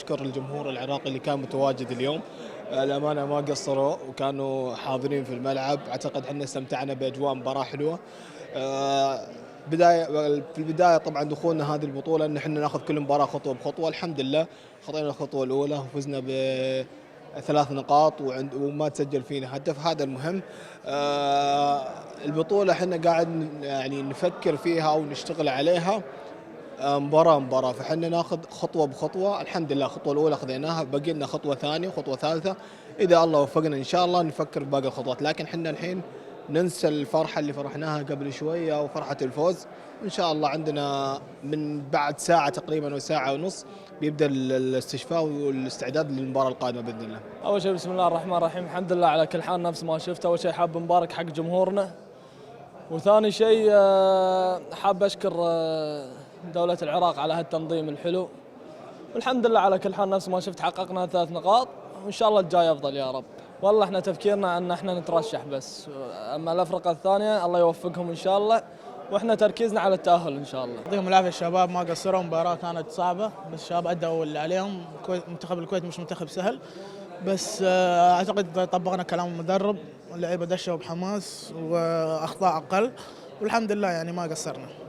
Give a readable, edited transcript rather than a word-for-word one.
أشكر الجمهور العراقي اللي كان متواجد اليوم. الأمانة ما قصروا وكانوا حاضرين في الملعب. أعتقد احنا استمتعنا بأجواء مباراة حلوة. آه، بداية في البداية طبعا دخولنا هذه البطولة ان احنا ناخذ كل مباراة خطوة بخطوة. الحمد لله خطينا الخطوة الأولى وفزنا بثلاث نقاط وما تسجل فينا هدف، هذا المهم. البطولة احنا قاعد يعني نفكر فيها ونشتغل عليها مباراة، فحنا ناخذ خطوة بخطوة. الحمد لله الخطوة الأولى خذيناها، بقي لنا خطوة ثانية وخطوة ثالثة. إذا الله وفقنا إن شاء الله نفكر بباقي الخطوات، لكن حنا الحين ننسى الفرحة اللي فرحناها قبل شوية وفرحة الفوز. إن شاء الله عندنا من بعد ساعة تقريبا وساعة ونص بيبدأ الاستشفاء والاستعداد للمباراة القادمة بإذن الله. أول شيء بسم الله الرحمن الرحيم، الحمد لله على كل حال. نفس ما شفت، أول شيء حاب مبارك حق جمهورنا، وثاني شيء حاب أشكر دولة العراق على هالتنظيم الحلو، والحمد لله على كل حال. نفس ما شفت حققنا 3 نقاط، وإن شاء الله الجاي أفضل يا رب. والله احنا تفكيرنا أن احنا نترشح بس، أما الأفرقة الثانية الله يوفقهم إن شاء الله، واحنا تركيزنا على التأهل إن شاء الله. يعطيهم العافية الشباب، ما قصروا. مباراة كانت صعبة بس الشباب أدوا اللي عليهم. منتخب الكويت مش منتخب سهل، بس أعتقد طبقنا كلام المدرب، اللعيبة دشوا بحماس وأخطاء أقل، والحمد لله يعني ما قصرنا.